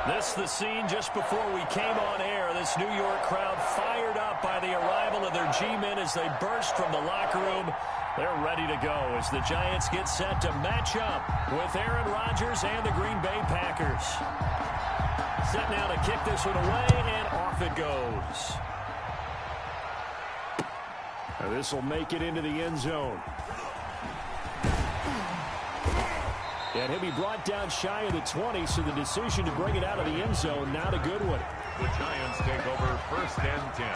This is the scene just before we came on air. This New York crowd fired up by the arrival of their G-men as they burst from the locker room. They're ready to go as the Giants get set to match up with Aaron Rodgers and the Green Bay Packers. Set now to kick this one away, and off it goes. Now this will make it into the end zone. And he'll be brought down shy of the 20, so the decision to bring it out of the end zone, not a good one. The Giants take over 1st and 10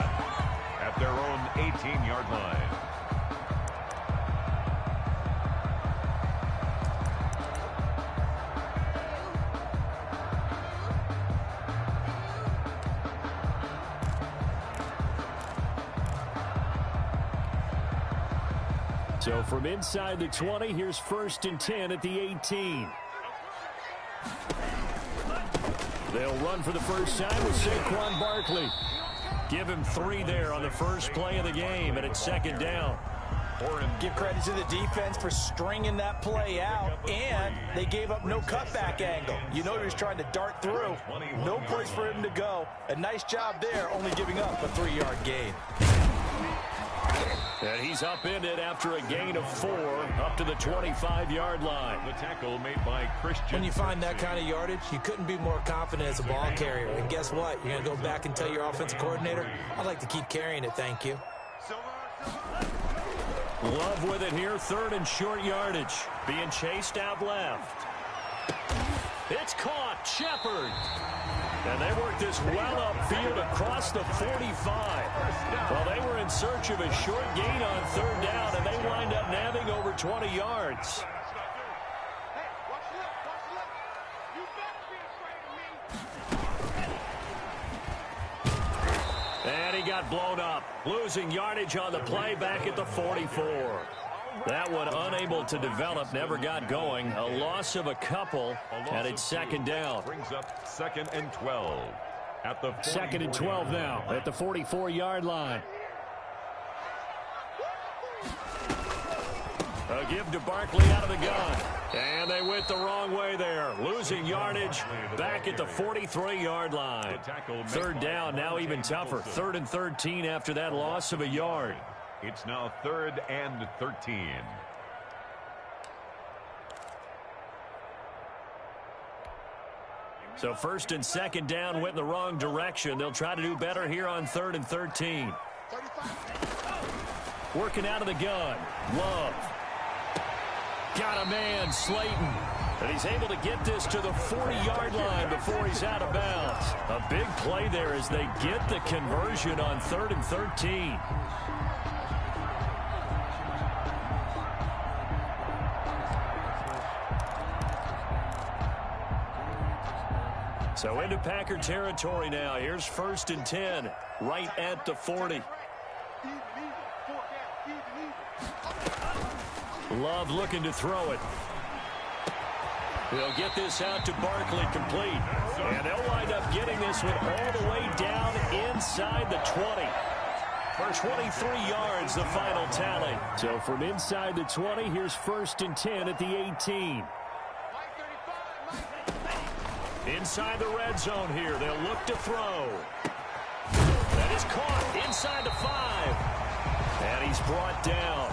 at their own 18-yard line. So from inside the 20, here's 1st and 10 at the 18. They'll run for the first time with Saquon Barkley. Give him 3 there on the first play of the game, and it's 2nd down. Give credit to the defense for stringing that play out, and they gave up no cutback angle. You know he was trying to dart through. No place for him to go. A nice job there, only giving up a 3-yard gain. And he's upended after a gain of 4 up to the 25-yard line. The tackle made by Christian. When you find that kind of yardage, you couldn't be more confident as a ball carrier. And guess what? You're going to go back and tell your offensive coordinator, I'd like to keep carrying it, thank you. Love with it here, 3rd and short yardage. Being chased out left. It's caught. Shepard. And they work this well upfield across the 45. Well, they were in search of a short gain on 3rd down, and they wind up nabbing over 20 yards. And he got blown up, losing yardage on the play back at the 44. That one unable to develop, never got going. A loss of a couple, and it's 2nd down. Brings up 2nd and 12 at the 2nd and 12 now at the 44-yard line. A give to Barkley out of the gun. And they went the wrong way there. Losing yardage back at the 43-yard line. 3rd down, now even tougher. 3rd and 13 after that loss of a yard. It's now 3rd and 13. So 1st and 2nd down went in the wrong direction. They'll try to do better here on 3rd and 13. Working out of the gun. Love. Got a man, Slayton. And he's able to get this to the 40-yard line before he's out of bounds. A big play there as they get the conversion on 3rd and 13. So into Packer territory now. Here's 1st and 10, right at the 40. Love looking to throw it. They'll get this out to Barkley, complete. And they'll wind up getting this one all the way down inside the 20. For 23 yards, the final tally. So from inside the 20, here's 1st and 10 at the 18. Inside the red zone here. They'll look to throw. That is caught inside the 5. And he's brought down.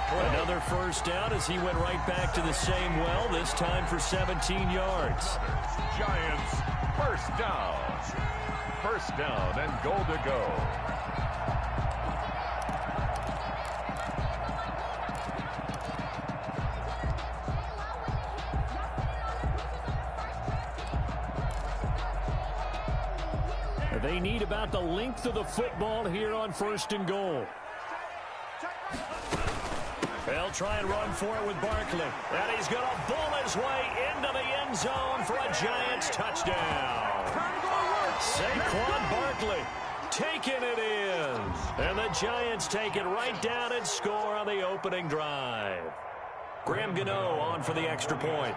Another first down as he went right back to the same well, this time for 17 yards. Giants, first down. First down and goal to go. They need about the length of the football here on 1st and goal. They'll try and run for it with Barkley. And he's going to bull his way into the end zone for a Giants touchdown. Saquon Barkley taking it in. And the Giants take it right down and score on the opening drive. Graham Gano on for the extra point.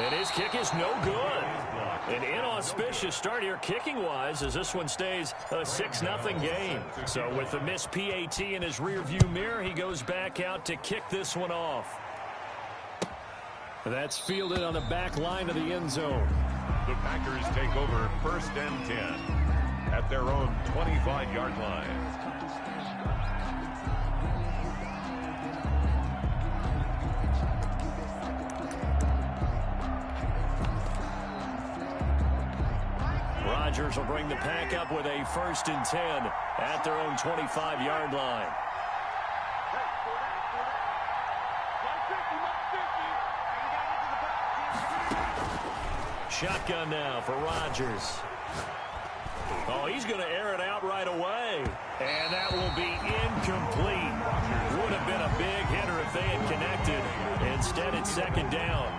And his kick is no good. An inauspicious start here kicking-wise as this one stays a 6-0 game. So with the missed PAT in his rearview mirror, he goes back out to kick this one off. That's fielded on the back line of the end zone. The Packers take over 1st and 10 at their own 25-yard line. Rodgers will bring the pack up with a 1st and 10 at their own 25-yard line. Shotgun now for Rodgers. Oh, he's going to air it out right away. And that will be incomplete. Would have been a big hitter if they had connected. Instead, it's 2nd down.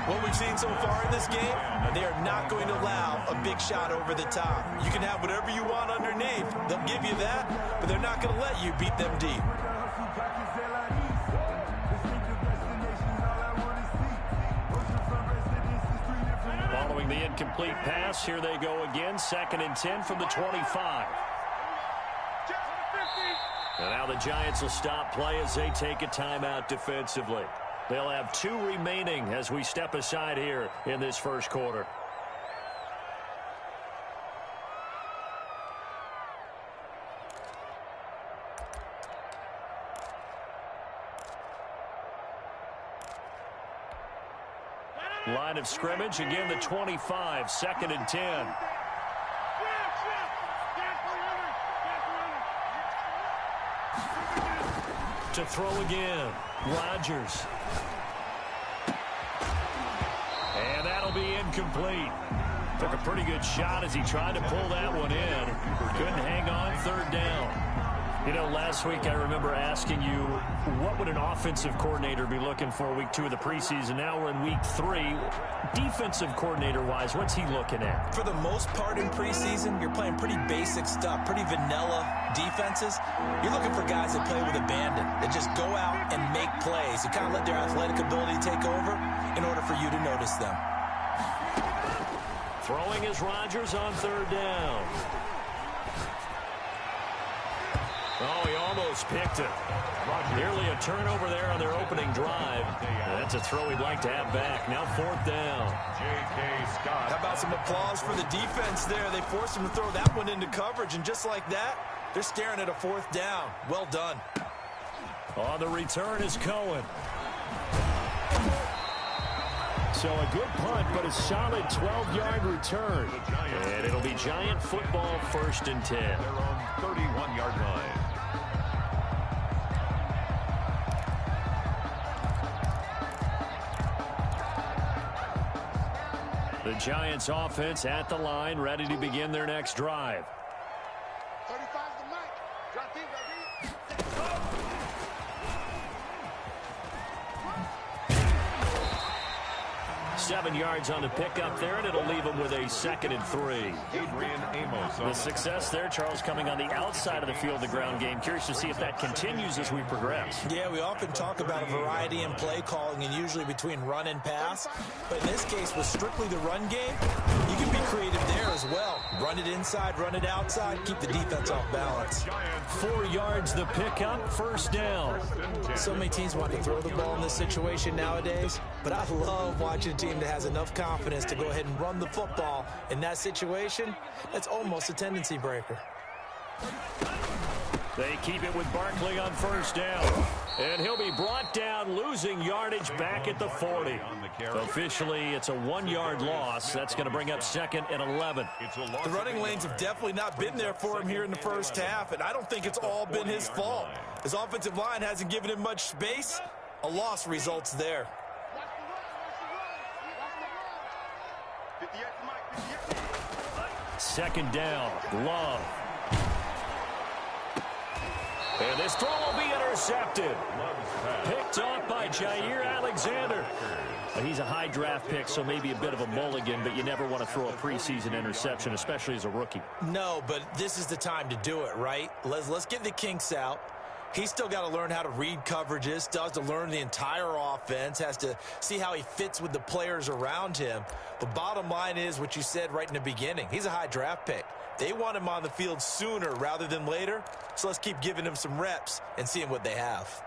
What we've seen so far in this game, they are not going to allow a big shot over the top. You can have whatever you want underneath. They'll give you that, but they're not going to let you beat them deep. Following the incomplete pass, here they go again. 2nd and 10 from the 25. And now the Giants will stop play as they take a timeout defensively. They'll have 2 remaining as we step aside here in this 1st quarter. Line of scrimmage, again the 25, 2nd and 10. To throw again, Rodgers. And that'll be incomplete. Took a pretty good shot as he tried to pull that one in. Couldn't hang on, 3rd down. You know, last week I remember asking you, what would an offensive coordinator be looking for week 2 of the preseason? Now we're in week 3. Defensive coordinator-wise, what's he looking at? For the most part in preseason, you're playing pretty basic stuff, pretty vanilla defenses. You're looking for guys that play with abandon, that just go out and make plays. You kind of let their athletic ability take over in order for you to notice them. Throwing is Rodgers on 3rd down. Oh, he almost picked it. Nearly a turnover there on their opening drive. That's a throw he'd like to have back. Now 4th down. J.K. Scott. How about some applause for the defense there? They forced him to throw that one into coverage, and just like that, they're staring at a 4th down. Well done. On the return is Cohen. So a good punt, but a solid 12-yard return. And it'll be Giant football, 1st and 10. Their own 31-yard line. The Giants offense at the line, ready to begin their next drive. 35 the mic. Drop in, 7 yards on the pickup there, and it'll leave them with a 2nd and 3. Adrian Amos. The success there, Charles, coming on the outside of the field, the ground game. Curious to see if that continues as we progress. Yeah, we often talk about a variety in play calling and usually between run and pass. But in this case, with strictly the run game, you can be creative there as well. Run it inside, run it outside, keep the defense off balance. 4 yards the pickup, 1st down. So many teams want to throw the ball in this situation nowadays, but I love watching a team that has enough confidence to go ahead and run the football. In that situation, that's almost a tendency breaker. They keep it with Barkley on 1st down. And he'll be brought down, losing yardage back at the 40. Officially, it's a 1-yard loss. That's going to bring up 2nd and 11. The running lanes have definitely not been there for him here in the 1st half, and I don't think it's all been his fault. His offensive line hasn't given him much space. A loss results there. 2nd down, Love. And this throw will be intercepted. Picked off by Jair Alexander. He's a high draft pick, so maybe a bit of a mulligan, but you never want to throw a preseason interception, especially as a rookie. No, but this is the time to do it, right? Let's get the kinks out. He's still got to learn how to read coverages, still has to learn the entire offense, has to see how he fits with the players around him. But bottom line is what you said right in the beginning. He's a high draft pick. They want him on the field sooner rather than later, so let's keep giving him some reps and seeing what they have.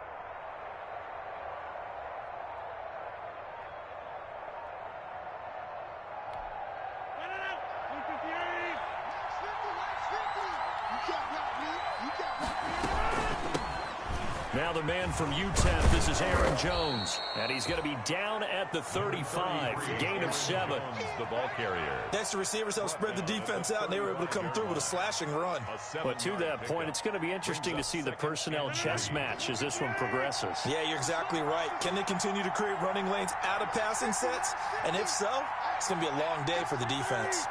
Now the man from UTEP, this is Aaron Jones, and he's going to be down at the 35, gain of 7. The ball carrier. Next, the receivers helped spread the defense out, and they were able to come through with a slashing run. But to that point, it's going to be interesting to see the personnel chess match as this one progresses. Yeah, you're exactly right. Can they continue to create running lanes out of passing sets? And if so, it's going to be a long day for the defense.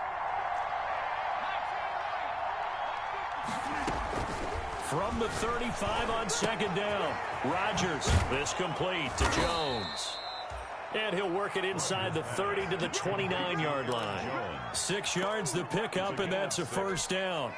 From the 35 on second down, Rodgers, this complete to Jones. And he'll work it inside the 30 to the 29-yard line. 6 yards the pickup, and that's a first down.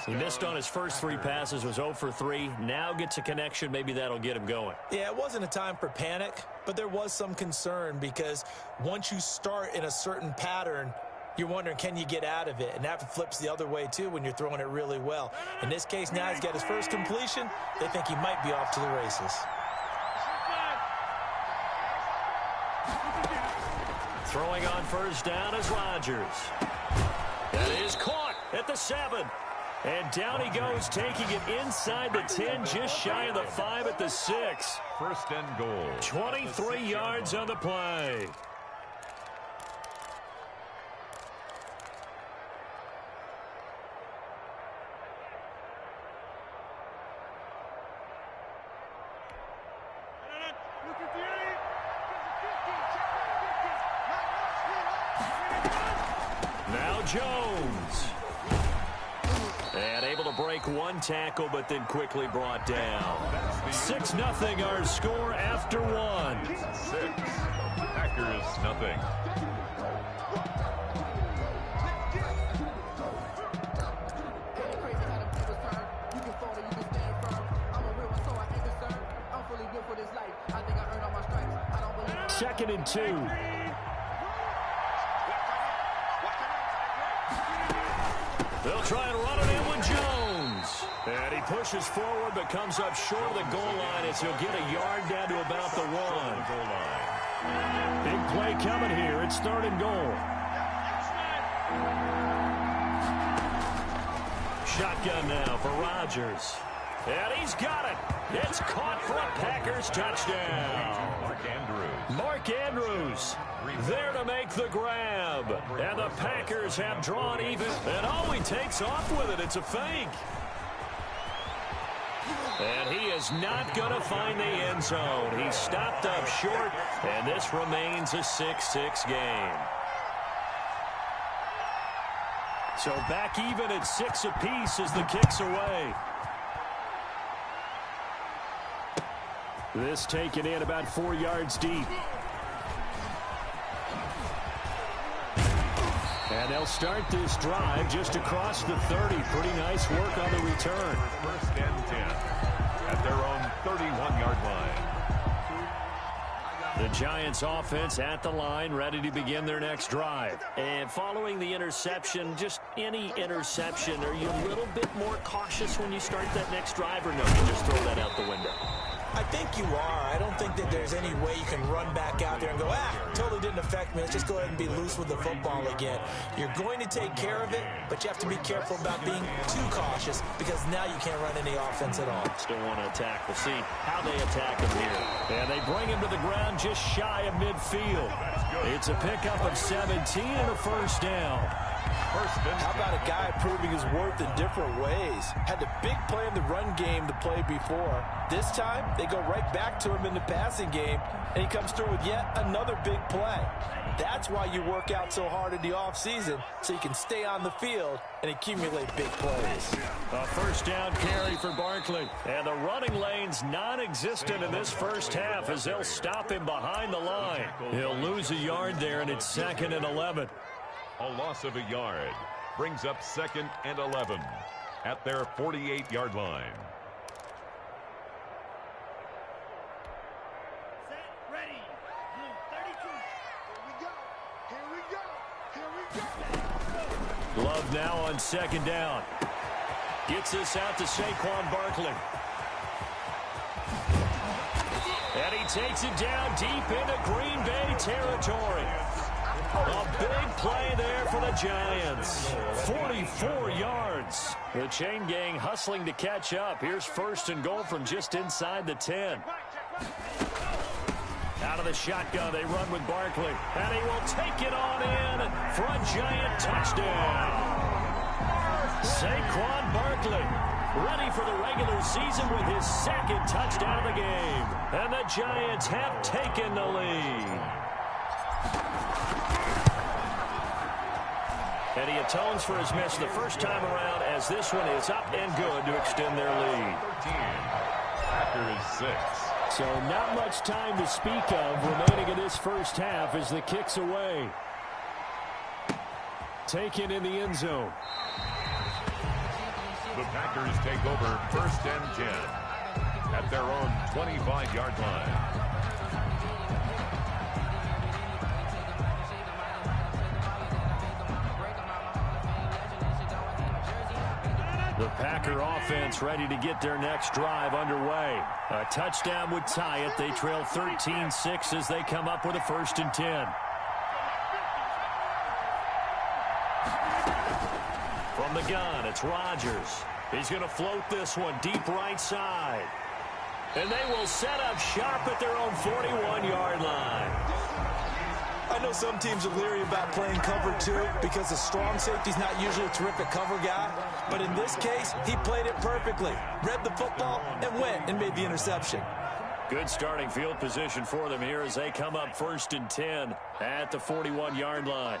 He missed on his first 3 passes, was 0 for 3. Now gets a connection. Maybe that'll get him going. Yeah, it wasn't a time for panic, but there was some concern because once you start in a certain pattern, you're wondering, can you get out of it? And that flips the other way, too, when you're throwing it really well. In this case, now he's got his first completion. They think he might be off to the races. Throwing on first down is Rodgers. That is caught at the 7. And down he goes, taking it inside the 10, just shy of the 5 at the 6. First and goal. 23 yards on the play. Now Jones. And able to break one tackle, but then quickly brought down. 6-0 our score after 1. 6. Packers nothing. Second and 2. They'll try and run it in with Jones. And he pushes forward but comes up short of the goal line as he'll get a yard down to about the 1. Big play coming here. It's 3rd and goal. Shotgun now for Rodgers. And he's got it. It's caught for a Packers touchdown. Mark Andrews there to make the grab. And the Packers have drawn even. And oh, he takes off with it. It's a fake. And he is not going to find the end zone. He stopped up short, and this remains a 6-6 game. So back even at 6 apiece as the kick's away. This taken in about 4 yards deep. And they'll start this drive just across the 30. Pretty nice work on the return. First and 10 at their own 31-yard line. The Giants offense at the line, ready to begin their next drive. And following the interception, just any interception, are you a little bit more cautious when you start that next drive, or no, you just throw that out the window? I think you are. I don't think that there's any way you can run back out there and go, totally didn't affect me. Let's just go ahead and be loose with the football again. You're going to take care of it, but you have to be careful about being too cautious because now you can't run any offense at all. Still want to attack. We'll see how they attack him here. And they bring him to the ground just shy of midfield. It's a pickup of 17 and a first down. How about a guy proving his worth in different ways? Had the big play in the run game to play before. This time, they go right back to him in the passing game, and he comes through with yet another big play. That's why you work out so hard in the offseason, so you can stay on the field and accumulate big plays. A first down carry for Barkley. And the running lane's non-existent in this first half as they'll stop him behind the line. He'll lose a yard there, and it's 2nd and 11. A loss of a yard brings up 2nd and 11 at their 48-yard line. Ready. Blue 32. Here we go. Here we go. Here we go. Love now on second down. Gets this out to Saquon Barkley. And he takes it down deep into Green Bay territory. A big play there for the Giants. 44 yards. The chain gang hustling to catch up. Here's first and goal from just inside the 10. Out of the shotgun, they run with Barkley. And he will take it on in for a Giant touchdown. Saquon Barkley ready for the regular season with his second touchdown of the game. And the Giants have taken the lead. And he atones for his miss the first time around as this one is up and good to extend their lead. 13. Packers 6. So not much time to speak of remaining in this first half as the kick's away. Taken in the end zone. The Packers take over first and 10 at their own 25-yard line. The Packer offense ready to get their next drive underway. A touchdown would tie it. They trail 13-6 as they come up with a first and 10. From the gun, it's Rodgers. He's going to float this one deep right side. And they will set up shop at their own 41-yard line. I know some teams are leery about playing cover 2 because the strong safety's not usually a terrific cover guy. But in this case, he played it perfectly. Read the football and went and made the interception. Good starting field position for them here as they come up first and 10 at the 41-yard line.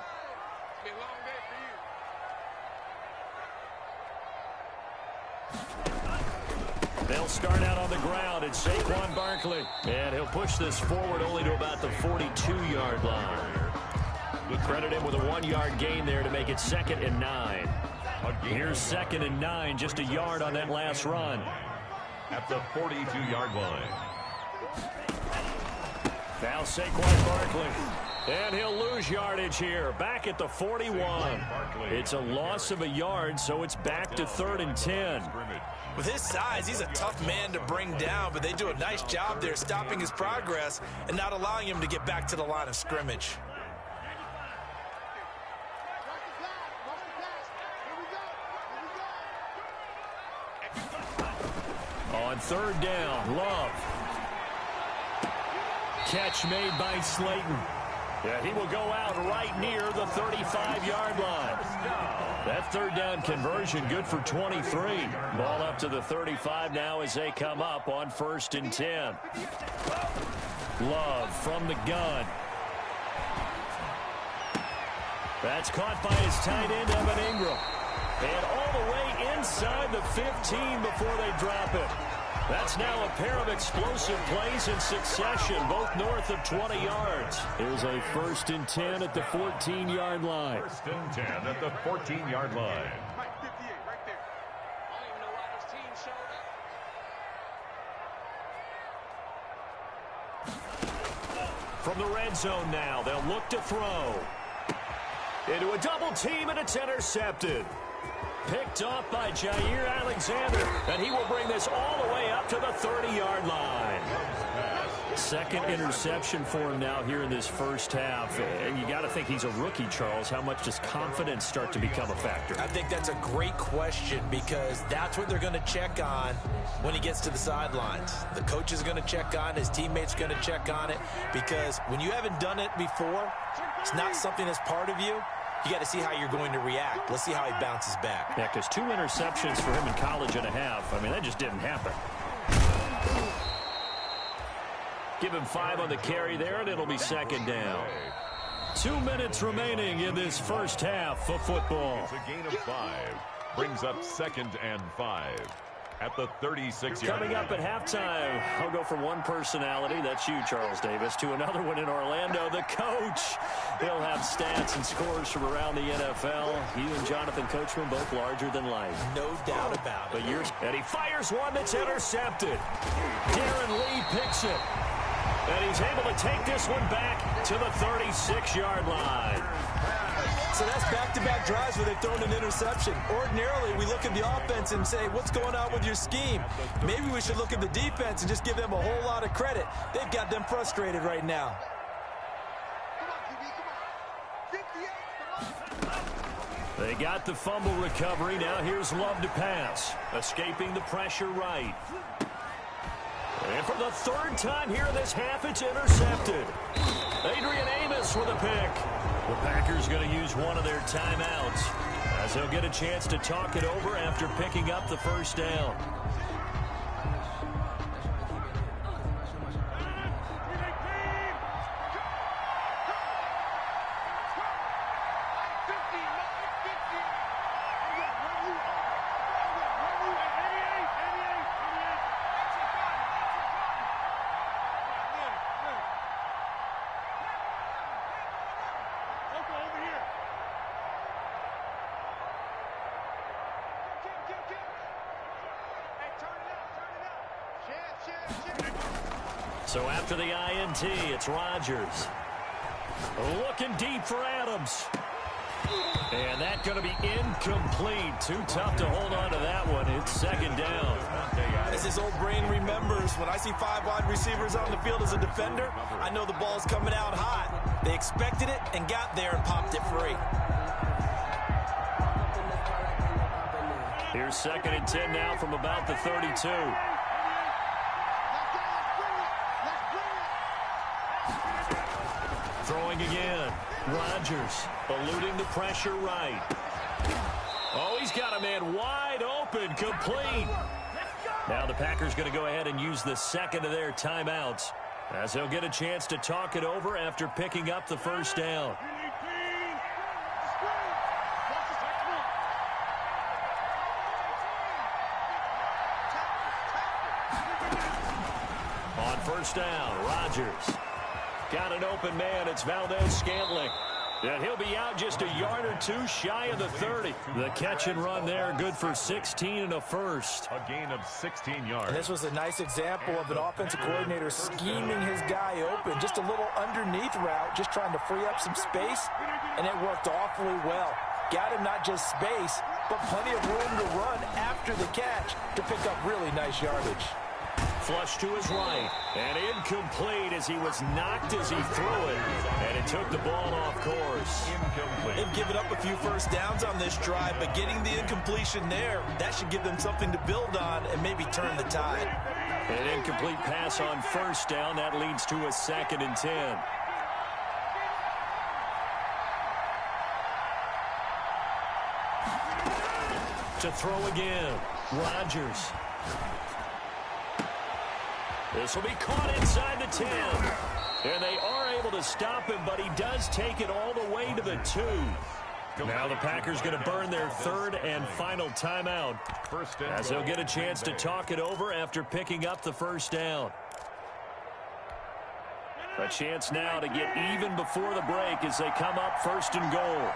They'll start out on the ground. It's Saquon Barkley. And he'll push this forward only to about the 42-yard line. We credit him with a 1-yard gain there to make it 2nd and 9. Here's 2nd and 9, just a yard on that last run. At the 42-yard line. Now Saquon Barkley. And he'll lose yardage here. Back at the 41. It's a loss of a yard, so it's back to 3rd and 10. With his size, he's a tough man to bring down, but they do a nice job there stopping his progress and not allowing him to get back to the line of scrimmage. On 3rd down, Love. Catch made by Slayton. Yeah, he will go out right near the 35-yard line. That 3rd down conversion good for 23. Ball up to the 35 now as they come up on 1st and 10. Love from the gun. That's caught by his tight end, Evan Ingram. And all the way inside the 15 before they drop it. That's now a pair of explosive plays in succession, both north of 20 yards. Here's a 1st and 10 at the 14-yard line. 1st and 10 at the 14-yard line. From the red zone now, they'll look to throw. Into a double team, and it's intercepted. Picked off by Jair Alexander, and he will bring this all the way up to the 30-yard line. 2nd interception for him now here in this first half. And you got to think he's a rookie, Charles. How much does confidence start to become a factor? I think that's a great question because that's what they're going to check on when he gets to the sidelines. The coach is going to check on, his teammates are going to check on it because when you haven't done it before, it's not something that's part of you. You got to see how you're going to react. Let's see how he bounces back. Yeah, because 2 interceptions for him in college and a half. I mean, that just didn't happen. Give him 5 on the carry there, and it'll be 2nd down. 2 minutes remaining in this first half of football. It's a gain of 5. Brings up 2nd and 5. At the 36-yard line. Coming up at halftime, I'll go from one personality, that's you, Charles Davis, to another one in Orlando, the coach. He'll have stats and scores from around the NFL. You and Jonathan Coachman both larger than life. No doubt about it. And he fires one that's intercepted. Darren Lee picks it. And he's able to take this one back to the 36-yard line. So that's back-to-back drives where they've thrown an interception. Ordinarily, we look at the offense and say, what's going on with your scheme? Maybe we should look at the defense and just give them a whole lot of credit. They've got them frustrated right now. They got the fumble recovery. Now here's Love to pass. Escaping the pressure right. And for the third time here in this half, it's intercepted. Adrian Amos with a pick. The Packers going to use one of their timeouts as they'll get a chance to talk it over after picking up the first down. So after the INT, it's Rodgers. Looking deep for Adams. And that's going to be incomplete. Too tough to hold on to that one. It's second down. As his old brain remembers, when I see 5 wide receivers on the field as a defender, I know the ball's coming out hot. They expected it and got there and popped it free. Here's second and 10 now from about the 32. Throwing again. Rodgers eluding the pressure right. Oh, he's got a man wide open, complete. Now the Packers going to go ahead and use the second of their timeouts as they'll get a chance to talk it over after picking up the first down. On first down, Rodgers. Got an open man. It's Valdez-Scantling. And he'll be out just a yard or two shy of the 30. The catch and run there, good for 16 and a first. A gain of 16 yards. And this was a nice example of an offensive coordinator scheming his guy open. Just a little underneath route, just trying to free up some space, and it worked awfully well. Got him not just space, but plenty of room to run after the catch to pick up really nice yardage. Flush to his right, and incomplete as he was knocked as he threw it, and it took the ball off course. Incomplete. They've given up a few first downs on this drive, but getting the incompletion there, that should give them something to build on and maybe turn the tide. An incomplete pass on first down. That leads to a second and 10. To throw again, Rodgers. This will be caught inside the 10. And they are able to stop him, but he does take it all the way to the 2. Now the Packers going to burn their third and final timeout as they'll get a chance to talk it over after picking up the first down. A chance now to get even before the break as they come up first and goal.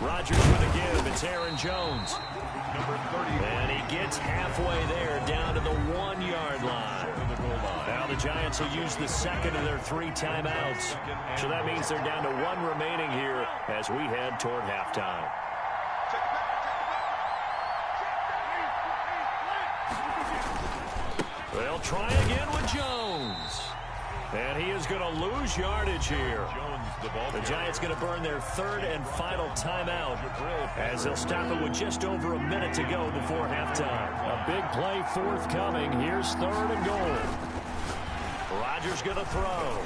Rodgers with a give. It's Aaron Jones. Number 30. And he gets halfway there down to the 1-yard line. Now the Giants will use the second of their 3 timeouts. So that means they're down to 1 remaining here as we head toward halftime. They'll try again with Jones. And he is going to lose yardage here. The Giants going to burn their third and final timeout as they'll stop it with just over a minute to go before halftime. A big play forthcoming. Here's third and goal. Rodgers going to throw.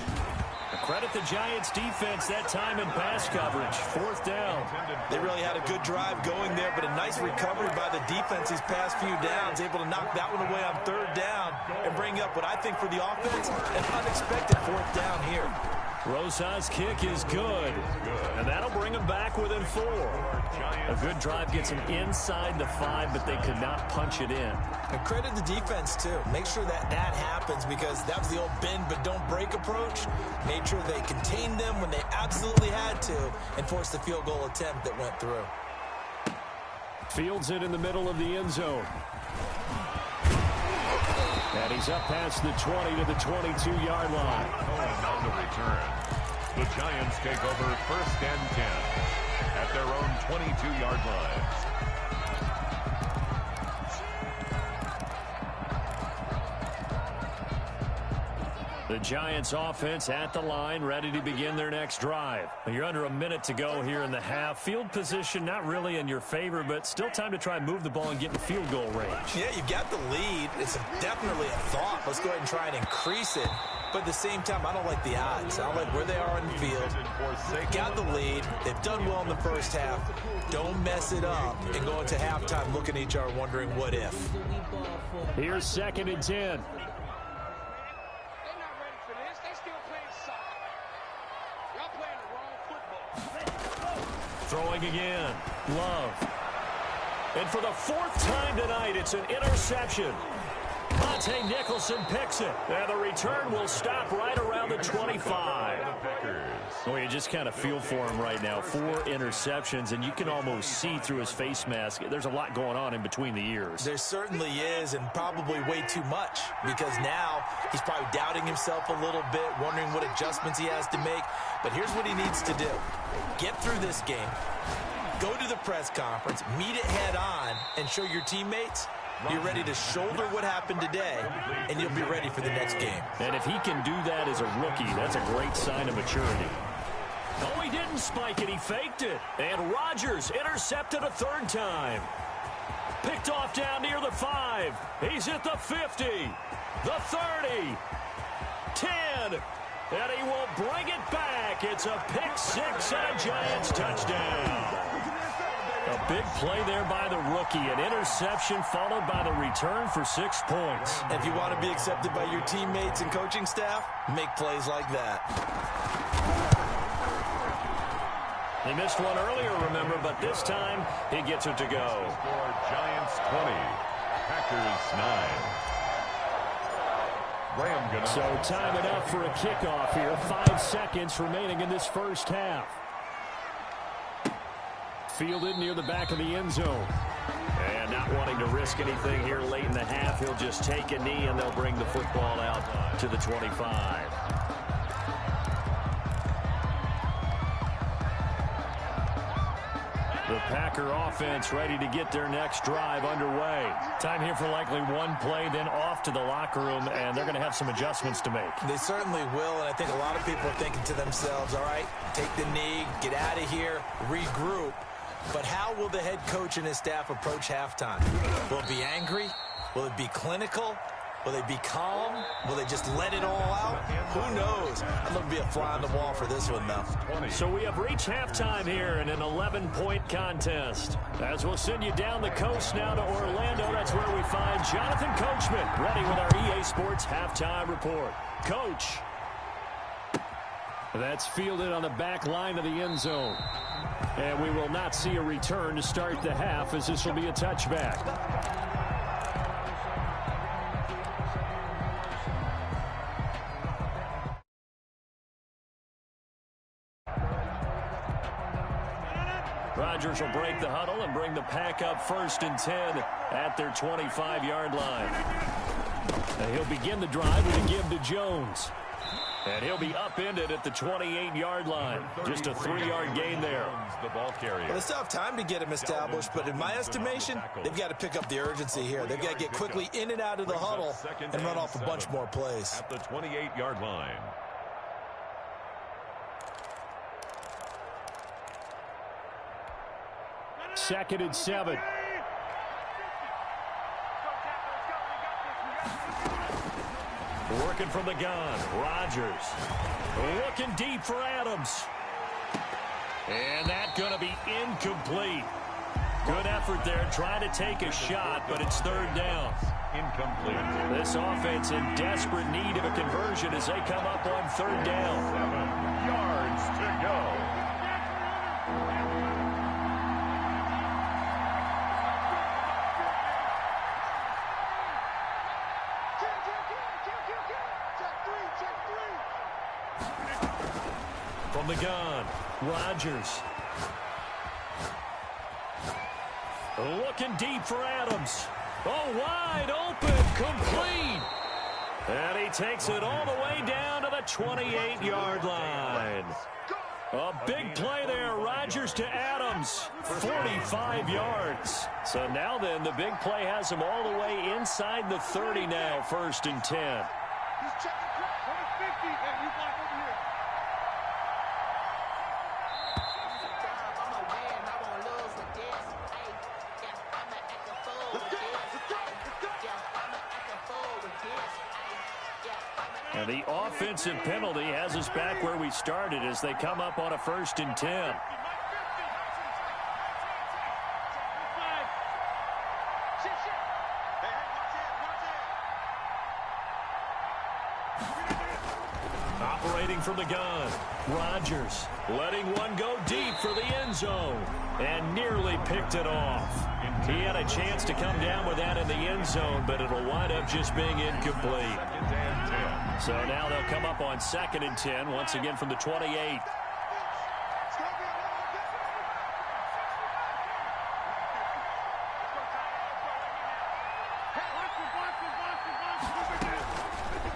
Credit the Giants defense that time in pass coverage. Fourth down. They really had a good drive going there, but a nice recovery by the defense these past few downs, able to knock that one away on third down and bring up what I think for the offense, an unexpected fourth down here. Rosas' kick is good, and that'll bring them back within 4. A good drive gets them inside the 5, but they could not punch it in. And credit the defense, too. Make sure that happens because that was the old bend but don't break approach. Made sure they contained them when they absolutely had to and forced the field goal attempt that went through. Fields it in the middle of the end zone. And he's up past the 20 to the 22-yard line. On the return. The Giants take over 1st and 10 at their own 22-yard line. The Giants offense at the line, ready to begin their next drive. You're under a minute to go here in the half. Field position not really in your favor, but still time to try and move the ball and get in field goal range. Yeah, you've got the lead. It's definitely a thought. Let's go ahead and try and increase it. But at the same time, I don't like the odds. I don't like where they are on the field. Got the lead. They've done well in the first half. Don't mess it up and go into halftime looking at each other wondering what if. Here's 2nd and 10. Throwing again. Love. And for the 4th time tonight, it's an interception. Monte Nicholson picks it. And the return will stop right around the 25. Well, you just kind of feel for him right now. 4 interceptions, and you can almost see through his face mask. There's a lot going on in between the ears. There certainly is, and probably way too much, because now he's probably doubting himself a little bit, wondering what adjustments he has to make. But here's what he needs to do. Get through this game, go to the press conference, meet it head on, and show your teammates you're ready to shoulder what happened today, and you'll be ready for the next game. And if he can do that as a rookie, that's a great sign of maturity. Oh, he didn't spike it. He faked it. And Rodgers intercepted a 3rd time. Picked off down near the 5. He's at the 50, the 30, 10, and he will bring it back. It's a pick 6 and a Giants touchdown. A big play there by the rookie. An interception followed by the return for 6 points. If you want to be accepted by your teammates and coaching staff, make plays like that. He missed one earlier, remember, but this time he gets it to go. For Giants 20, Packers 9. So time it up for a kickoff here. 5 seconds remaining in this first half. Fielded near the back of the end zone. And not wanting to risk anything here late in the half, he'll just take a knee and they'll bring the football out to the 25. The Packer offense ready to get their next drive underway. Time here for likely one play, then off to the locker room, and they're going to have some adjustments to make. They certainly will, and I think a lot of people are thinking to themselves, all right, take the knee, get out of here, regroup. But how will the head coach and his staff approach halftime? Will it be angry? Will it be clinical? Will they be calm? Will they just let it all out? Who knows? I'd love to be a fly on the wall for this one, though. So we have reached halftime here in an 11-point contest. As we'll send you down the coast now to Orlando, that's where we find Jonathan Coachman, ready with our EA Sports halftime report. Coach. That's fielded on the back line of the end zone. And we will not see a return to start the half, as this will be a touchback. Rodgers will break the huddle and bring the pack up 1st and 10 at their 25-yard line. And he'll begin the drive with a give to Jones. And he'll be upended at the 28-yard line. Just a 3-yard gain there. Well, they still have time to get him established, but in my estimation, they've got to pick up the urgency here. They've got to get quickly in and out of the huddle and run off a bunch more plays. At the 28-yard line. Second and 7. Working from the gun, Rodgers. Looking deep for Adams. And that's going to be incomplete. Good effort there, trying to take a shot, but it's 3rd down. Incomplete. This offense in desperate need of a conversion as they come up on 3rd down. 7 yards to go. From the gun, Rodgers. Looking deep for Adams. Oh, wide open, complete. he takes it all the way down to the 28-yard line. A big play there, Rodgers to Adams, 45 yards. So now then, the big play has him all the way inside the 30 now, 1st and 10. And the offensive penalty has us back where we started as they come up on a 1st and 10. Operating from the gun, Rodgers letting one go deep for the end zone and nearly picked it off. He had a chance to come down with that in the end zone, but it'll wind up just being incomplete. So now they'll come up on 2nd and 10, once again from the 28.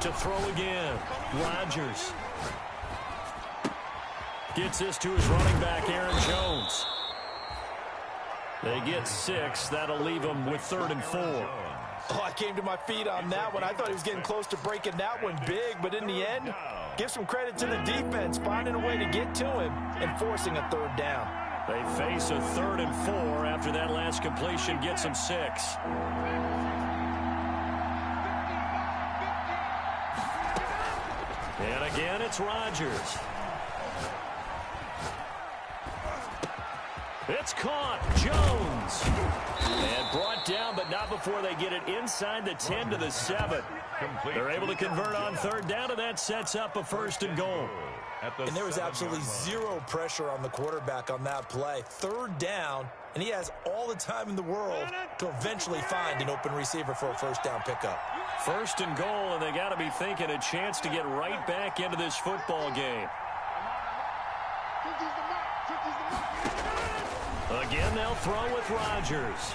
To throw again, Rodgers gets this to his running back, Aaron Jones. They get 6. That'll leave them with 3rd and 4. Oh, I came to my feet on that one. I thought he was getting close to breaking that one big, but in the end, give some credit to the defense, finding a way to get to him and forcing a 3rd down. They face a 3rd and 4 after that last completion gets them 6. And again, it's Rodgers. It's caught. Jones. And brought down, but not before they get it inside the 10 to the 7. They're able to convert on 3rd down, and that sets up a 1st and goal. And there was absolutely zero pressure on the quarterback on that play. 3rd down, and he has all the time in the world to eventually find an open receiver for a 1st down pickup. 1st and goal, and they got to be thinking a chance to get right back into this football game. Again, they'll throw with Rodgers.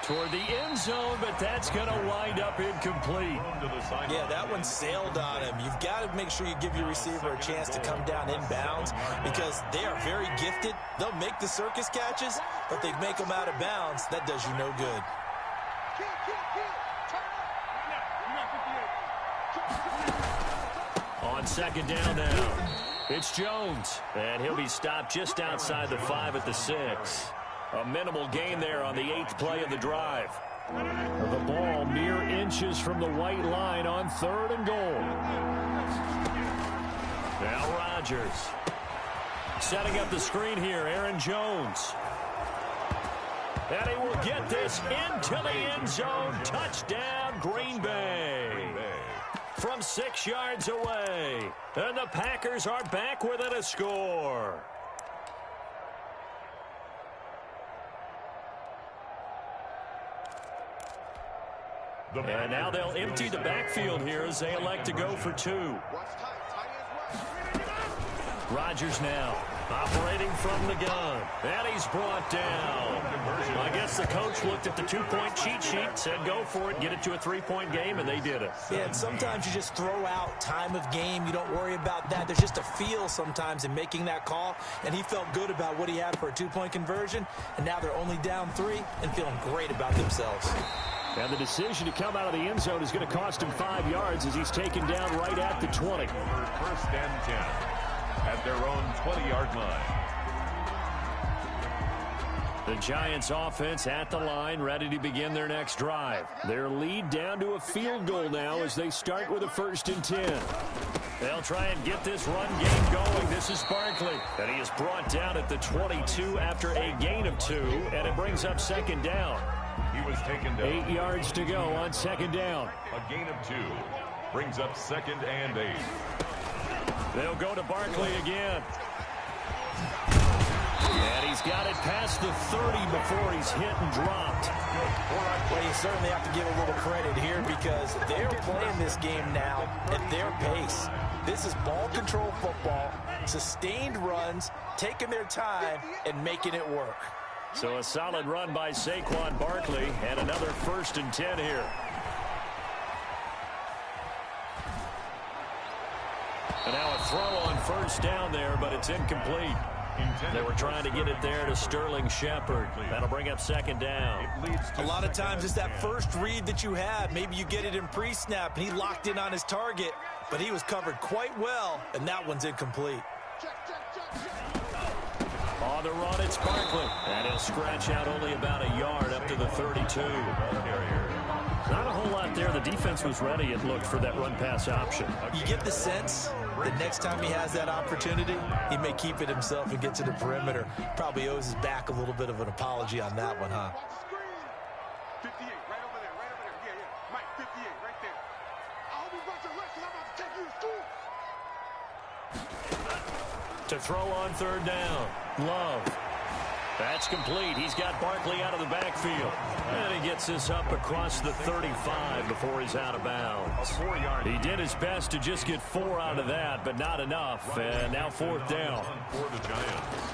Toward the end zone, but that's going to wind up incomplete. Yeah, that one sailed on him. You've got to make sure you give your receiver a chance to come down inbounds because they are very gifted. They'll make the circus catches, but they make them out of bounds. That does you no good. On 2nd down now, it's Jones, and he'll be stopped just outside the 5 at the 6. A minimal gain there on the 8th play of the drive. The ball mere inches from the white line on 3rd and goal. Now Rodgers. Setting up the screen here, Aaron Jones. And he will get this into the end zone. Touchdown, Green Bay. From 6 yards away. And the Packers are back within a score. And now they'll empty the backfield here as they elect to go for 2. Rodgers now operating from the gun. And he's brought down. I guess the coach looked at the 2-point cheat sheet, said go for it, get it to a 3-point game, and they did it. Yeah, and sometimes you just throw out time of game. You don't worry about that. There's just a feel sometimes in making that call, and he felt good about what he had for a 2-point conversion, and now they're only down 3 and feeling great about themselves. And the decision to come out of the end zone is going to cost him 5 yards as he's taken down right at the 20. 1st and 10 at their own 20-yard line. The Giants offense at the line, ready to begin their next drive. Their lead down to a field goal now as they start with a 1st and 10. They'll try and get this run game going. This is Barkley, and he is brought down at the 22 after a gain of 2, and it brings up 2nd down. He was taken down. 8 yards to go on 2nd down. A gain of 2 brings up 2nd and 8. They'll go to Barkley again. And he's got it past the 30 before he's hit and dropped. Well, you certainly have to give a little credit here because they're playing this game now at their pace. This is ball control football, sustained runs, taking their time, and making it work. So a solid run by Saquon Barkley and another 1st and 10 here. And now a throw on first down there, but it's incomplete. They were trying to get it there to Sterling Shepard. That'll bring up second down. A lot of times it's that first read that you had. Maybe you get it in pre-snap, and he locked in on his target, but he was covered quite well, and that one's incomplete. On the run, it's Barkley. And he'll scratch out only about a yard up to the 32. Not a whole lot there. The defense was ready, it looked, for that run-pass option. You get the sense that next time he has that opportunity, he may keep it himself and get to the perimeter. Probably owes his back a little bit of an apology on that one, huh? 58, right over there, right over there. Yeah, yeah. Mike, 58, right there. I hope you brought your lunch because I'm about to take you to school. To throw on third down, Love. That's complete. He's got Barkley out of the backfield. And he gets this up across the 35 before he's out of bounds. He did his best to just get 4 out of that, but not enough. And now fourth down. For the Giants.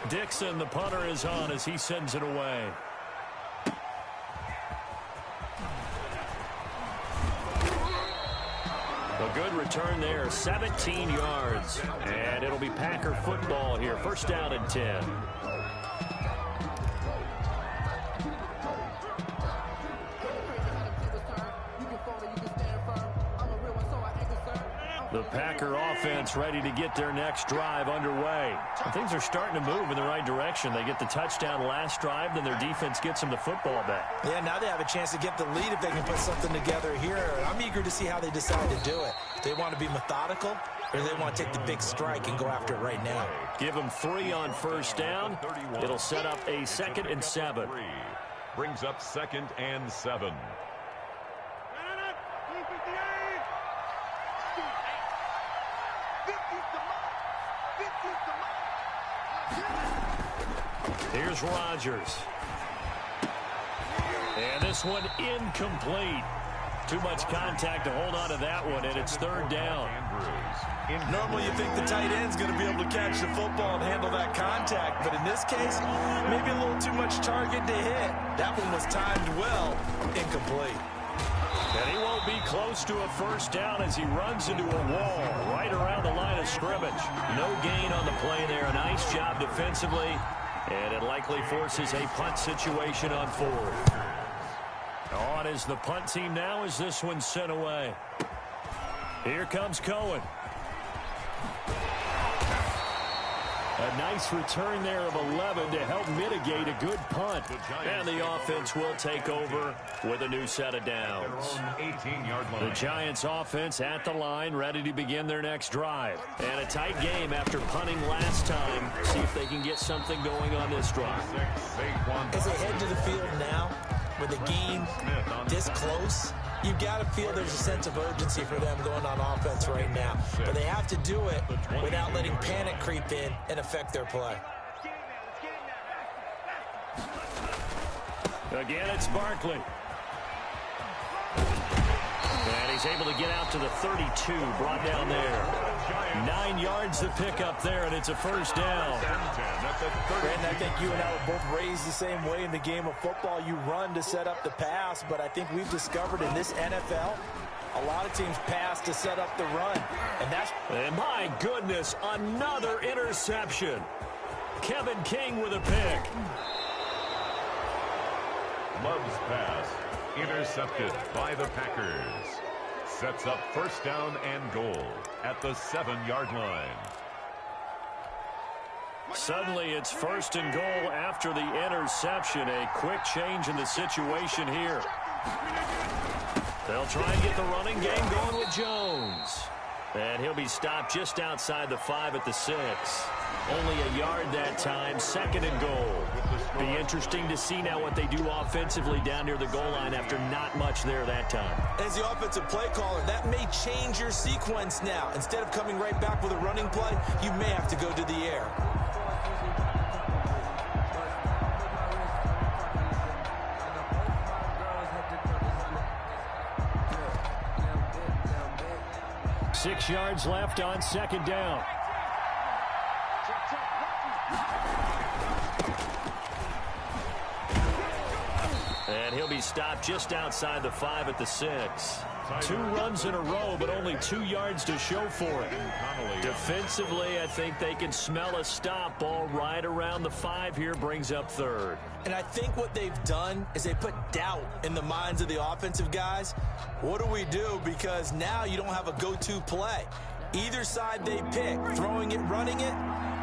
Dixon, the punter, is on as he sends it away. A good return there, 17 yards. And it'll be Packer football here. First down and 10. The Packer offense ready to get their next drive underway. And things are starting to move in the right direction. They get the touchdown last drive, then their defense gets them the football back. Yeah, now they have a chance to get the lead if they can put something together here. I'm eager to see how they decide to do it. They want to be methodical, or they want to take the big strike and go after it right now. Give them 3 on first down. It'll set up a 2nd and 7. Brings up 2nd and 7. Here's Rodgers. And this one incomplete. Too much contact to hold on to that one, and it's third down. Normally you think the tight end's going to be able to catch the football and handle that contact, but in this case, maybe a little too much target to hit. That one was timed well, incomplete. And he won't be close to a first down as he runs into a wall right around the line of scrimmage. No gain on the play there. A nice job defensively, and it likely forces a punt situation on 4th. On is the punt team now as this one's sent away. Here comes Cohen. A nice return there of 11 to help mitigate a good punt. And the offense will take over with a new set of downs. The Giants offense at the line, ready to begin their next drive. And a tight game after punting last time. See if they can get something going on this drive. As they head to the field now, with the game this close, you've got to feel there's a sense of urgency for them going on offense right now. But they have to do it without letting panic creep in and affect their play. Again, it's Barkley. And he's able to get out to the 32, brought down there. 9 yards to pick up there, and it's a first down. Brandon, I think you and I were both raised the same way in the game of football. You run to set up the pass, but I think we've discovered in this NFL, a lot of teams pass to set up the run. And my goodness, another interception. Kevin King with a pick. Love's pass intercepted by the Packers. Sets up first down and goal at the 7-yard line. Suddenly it's first and goal after the interception. A quick change in the situation here. They'll try and get the running game going with Jones. And he'll be stopped just outside the 5 at the 6. Only a yard that time, 2nd and goal. Be interesting to see now what they do offensively down near the goal line after not much there that time. As the offensive play caller, that may change your sequence now. Instead of coming right back with a running play, you may have to go to the air. Six yards left on second down. And he'll be stopped just outside the 5 at the 6. 2 runs in a row, but only 2 yards to show for it. Defensively, I think they can smell a stop. Ball right around the 5 here, brings up 3rd. And I think what they've done is they put doubt in the minds of the offensive guys. What do we do? Because now you don't have a go-to play. Either side they pick, throwing it, running it,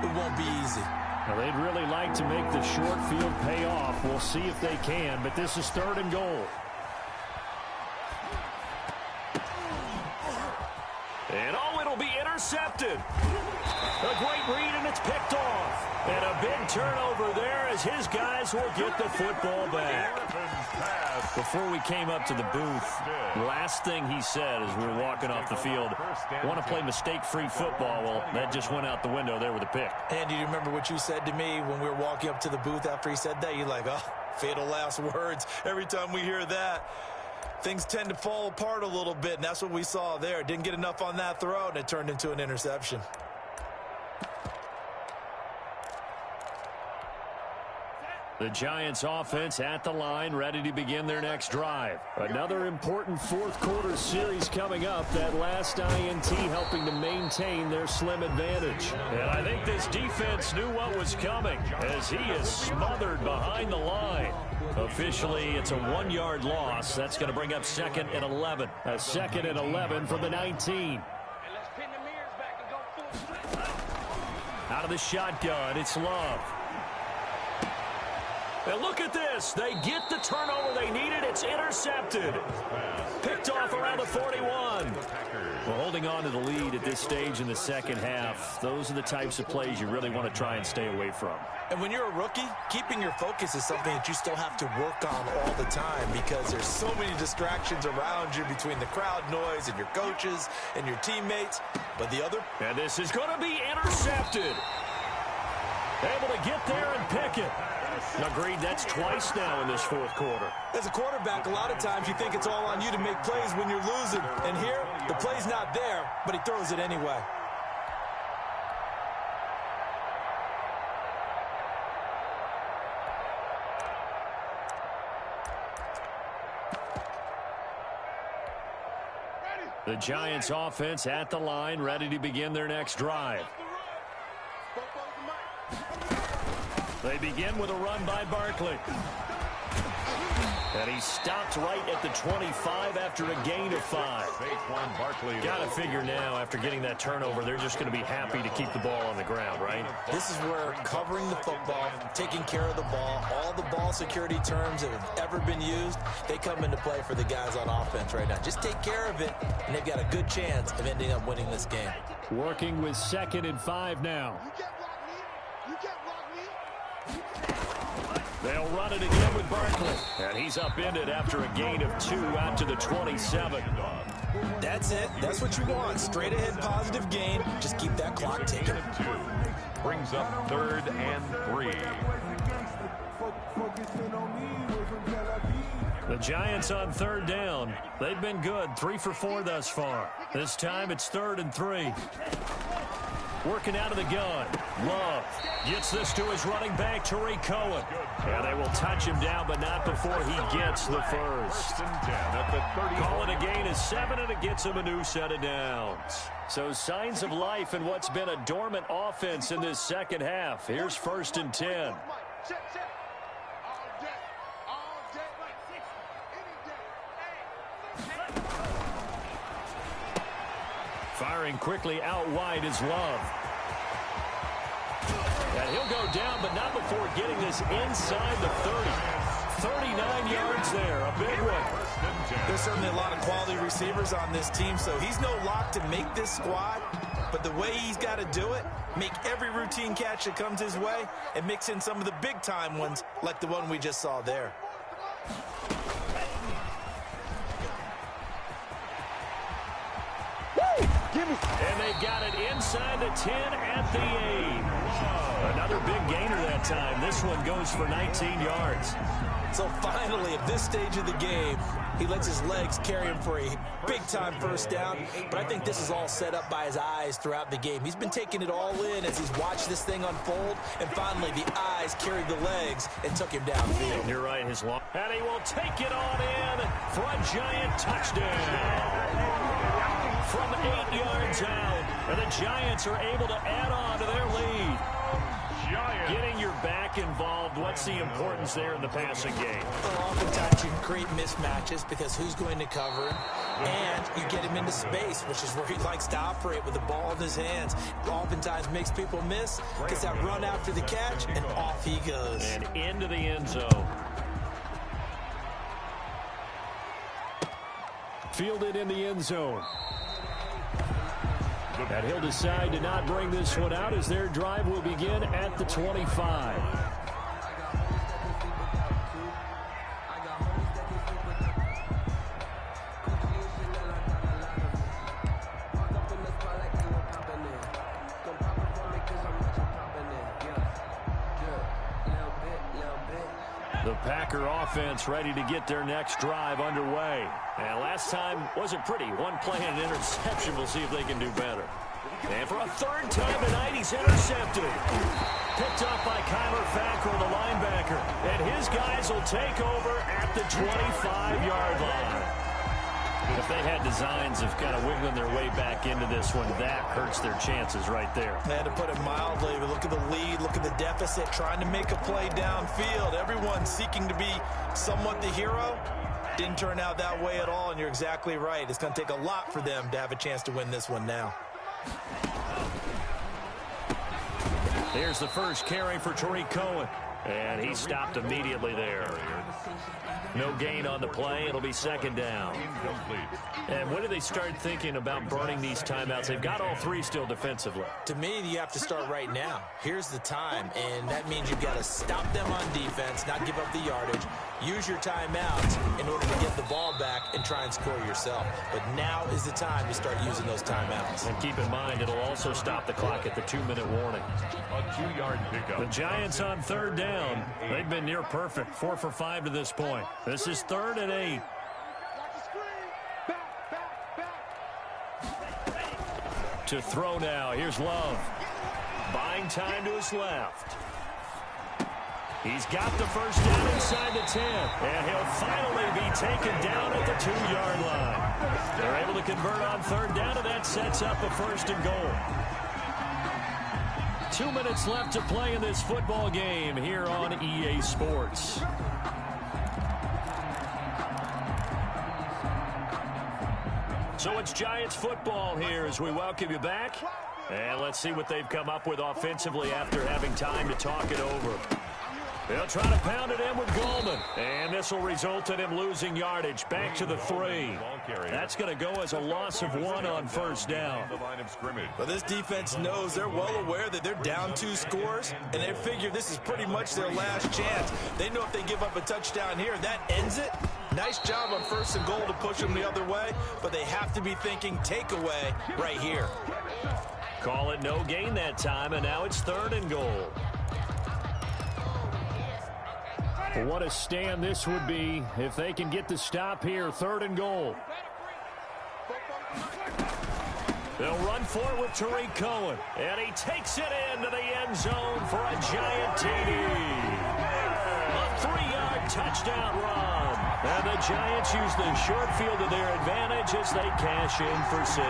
it won't be easy. Well, they'd really like to make the short field pay off. We'll see if they can, but this is 3rd and goal. And it'll be intercepted. A great read, and it's picked off. And a big turnover there as his guys will get the football back. Before we came up to the booth, last thing he said as we were walking off the field, want to play mistake-free football. Well, that just went out the window there with a pick. And do you remember what you said to me when we were walking up to the booth after he said that? You're like, oh, fatal last words. Every time we hear that, things tend to fall apart a little bit, and that's what we saw there. Didn't get enough on that throw, and it turned into an interception. The Giants offense at the line, ready to begin their next drive. Another important 4th quarter series coming up. That last INT helping to maintain their slim advantage. And I think this defense knew what was coming as he is smothered behind the line. Officially, it's a 1-yard loss. That's going to bring up 2nd and 11. A 2nd and 11 from the 19. Out of the shotgun, it's Love. And look at this. They get the turnover they needed. It's intercepted. Picked off around the 41. Well, holding on to the lead at this stage in the second half, those are the types of plays you really want to try and stay away from. And when you're a rookie, keeping your focus is something that you still have to work on all the time because there's so many distractions around you between the crowd noise and your coaches and your teammates. But the other... And this is going to be intercepted. Able to get there and pick it. Agreed, that's twice now in this 4th quarter. As a quarterback, a lot of times you think it's all on you to make plays when you're losing. And here, the play's not there, but he throws it anyway. The Giants offense at the line, ready to begin their next drive. They begin with a run by Barkley. And he stopped right at the 25 after a gain of 5. Got to figure now, after getting that turnover, they're just going to be happy to keep the ball on the ground, right? This is where covering the football, taking care of the ball, all the ball security terms that have ever been used, they come into play for the guys on offense right now. Just take care of it, and they've got a good chance of ending up winning this game. Working with 2nd and 5 now. You can't block me. They'll run it again with Barkley. And he's upended after a gain of 2 out to the 27. That's it. That's what you want. Straight ahead positive gain. Just keep that clock ticking. Brings up 3rd and 3. The Giants on 3rd down. They've been good. 3 for 4 thus far. This time it's 3rd and 3. Working out of the gun. Love gets this to his running back, Tariq Cohen. And they will touch him down, but not before he gets the first. Call it a gain of 7, and it gets him a new set of downs. So signs of life in what's been a dormant offense in this second half. Here's 1st and 10. Firing quickly out wide is Love. And he'll go down, but not before getting this inside the 30. 39 yards there, a big one. There's certainly a lot of quality receivers on this team, so he's no lock to make this squad. But the way he's got to do it, make every routine catch that comes his way, and mix in some of the big-time ones like the one we just saw there. And they've got it inside inside the 10 at the 8. Another big gainer that time. This one goes for 19 yards. So finally, at this stage of the game, he lets his legs carry him for a big-time first down. But I think this is all set up by his eyes throughout the game. He's been taking it all in as he's watched this thing unfold. And finally, the eyes carried the legs and took him downfield. You're right, his long. And he will take it on in for a giant touchdown. From 8 yards out. And the Giants are able to add on to their lead. Getting your back involved, what's the importance there in the passing game? Well, oftentimes you can create mismatches because who's going to cover him, and you get him into space, which is where he likes to operate with the ball in his hands. Oftentimes makes people miss, gets that run after the catch, and off he goes. And into the end zone. Fielded in the end zone. And he'll decide to not bring this one out as their drive will begin at the 25. The Packer offense ready to get their next drive underway. And last time wasn't pretty. One play and an interception. We'll see if they can do better. And for a third time tonight, he's intercepted. Picked up by Kyler Fackrell, the linebacker. And his guys will take over at the 25-yard line. If they had designs of kind of wiggling their way back into this one, that hurts their chances right there. They had to put it mildly, but look at the lead, look at the deficit, trying to make a play downfield. Everyone seeking to be somewhat the hero. Didn't turn out that way at all, and you're exactly right. It's going to take a lot for them to have a chance to win this one now. Here's the first carry for Tariq Cohen. And he stopped immediately there. No gain on the play. It'll be second down. And when do they start thinking about burning these timeouts? They've got all three still defensively. To me, you have to start right now. Here's the time, and that means you've got to stop them on defense, not give up the yardage. Use your timeouts in order to get the ball back and try and score yourself. But now is the time to start using those timeouts. And keep in mind, it'll also stop the clock at the 2-minute warning. A 2-yard pickup. The Giants on third down. They've been near perfect. 4 for 5 to this point. This is 3rd and 8. To throw now. Here's Love. Buying time to his left. He's got the first down inside the 10. And he'll finally be taken down at the 2-yard line. They're able to convert on third down, and that sets up a 1st and goal. 2 minutes left to play in this football game here on EA Sports. So it's Giants football here as we welcome you back. And let's see what they've come up with offensively after having time to talk it over. They'll try to pound it in with Goldman. And this will result in him losing yardage. Back to the 3. That's going to go as a loss of 1 on first down. Well, this defense knows, they're well aware that they're down 2 scores, and they figure this is pretty much their last chance. They know if they give up a touchdown here, that ends it. Nice job on 1st and goal to push them the other way, but they have to be thinking takeaway right here. Call it no gain that time, and now it's 3rd and goal. What a stand this would be if they can get the stop here. 3rd and goal. They'll run for it with Tariq Cohen. And he takes it into the end zone for a giant TD. A 3-yard touchdown run. And the Giants use the short field to their advantage as they cash in for 6.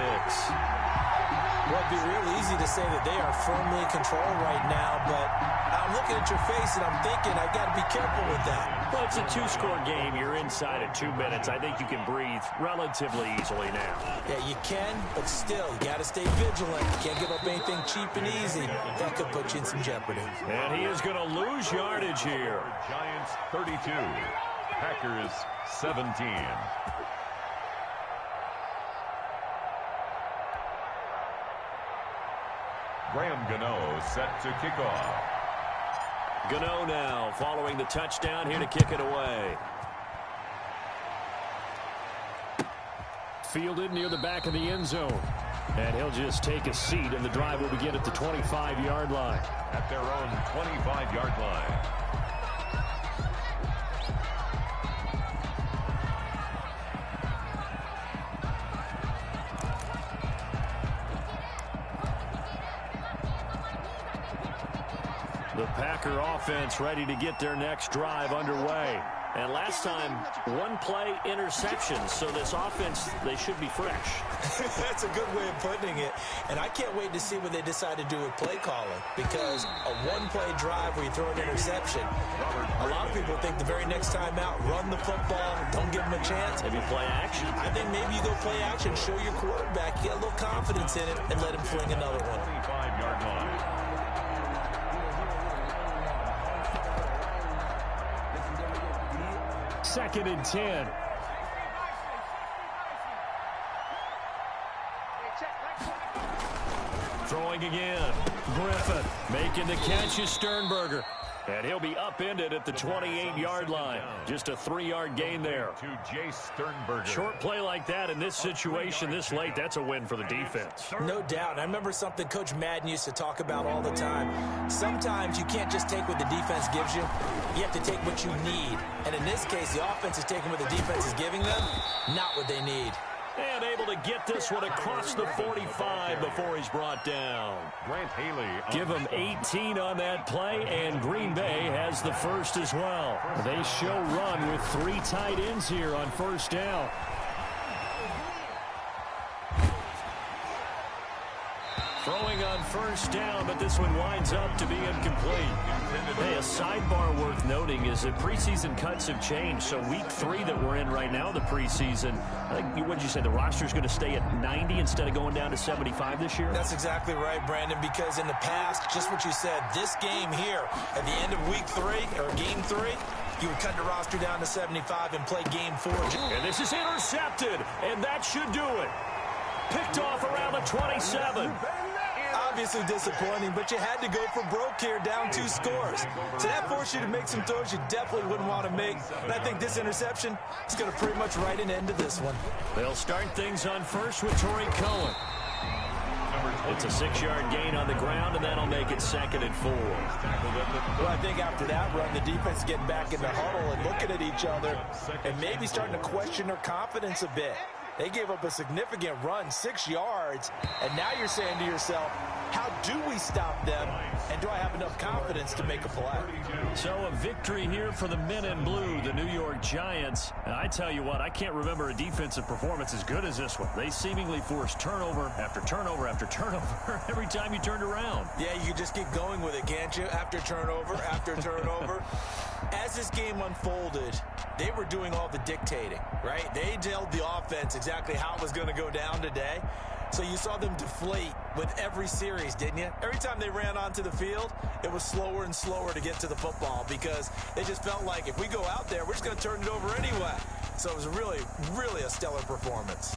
Well, it'd be real easy to say that they are firmly in control right now, but I'm looking at your face and I'm thinking I've got to be careful with that. Well, it's a 2-score game. You're inside at 2 minutes. I think you can breathe relatively easily now. Yeah, you can, but still, you got to stay vigilant. You can't give up anything cheap and easy. That could put you in some jeopardy. And he is going to lose yardage here. Giants 32, Packers 17. Graham Gano set to kick off. Gano now following the touchdown here to kick it away. Fielded near the back of the end zone. And he'll just take a seat, and the drive will begin at the 25-yard line. At their own 25-yard line. The Packer offense ready to get their next drive underway. And last time, one-play interception. So this offense, they should be fresh. That's a good way of putting it. And I can't wait to see what they decide to do with play calling. Because a one-play drive where you throw an interception, a lot of people think the very next time out, run the football, don't give them a chance. Maybe play action. I think maybe you go play action, show your quarterback, get a little confidence in it, and let him fling another one. 25-yard line. Second and 10. Throwing again. Griffin making the catch is Sternberger. And he'll be upended at the 28-yard line. Just a 3-yard gain there. To Jay Sternberger. Short play like that in this situation this late, that's a win for the defense. No doubt. I remember something Coach Madden used to talk about all the time. Sometimes you can't just take what the defense gives you. You have to take what you need. And in this case, the offense is taking what the defense is giving them, not what they need. And able to get this one across the 45 before he's brought down. Grant Haley. Give him 18 on that play, and Green Bay has the first as well. They show run with 3 tight ends here on first down. Throwing on first down, but this one winds up to be incomplete. Hey, a sidebar worth noting is that preseason cuts have changed. So week 3 that we're in right now, the preseason, what did you say, the roster's going to stay at 90 instead of going down to 75 this year? That's exactly right, Brandon, because in the past, just what you said, this game here, at the end of week 3, or game 3, you would cut the roster down to 75 and play game 4. And this is intercepted, and that should do it. Picked off around the 27. Obviously disappointing, but you had to go for broke here, down 2 scores. So that forced you to make some throws you definitely wouldn't want to make. And I think this interception is going to pretty much write an end to this one. They'll start things on first with Torrey Cohen. It's a 6-yard gain on the ground, and that'll make it 2nd and 4. Well, I think after that run, the defense is getting back in the huddle and looking at each other and maybe starting to question their confidence a bit. They gave up a significant run, 6 yards, and now you're saying to yourself, how do we stop them, and do I have enough confidence to make a play? So a victory here for the men in blue, the New York Giants. And I tell you what, I can't remember a defensive performance as good as this one. They seemingly forced turnover after turnover after turnover every time you turned around. Yeah, you just keep going with it, can't you? After turnover, after turnover. As this game unfolded, they were doing all the dictating, right? They told the offense exactly how it was going to go down today. So you saw them deflate with every series, didn't you? Every time they ran onto the field, it was slower and slower to get to the football because it just felt like if we go out there, we're just going to turn it over anyway. So it was really, really a stellar performance.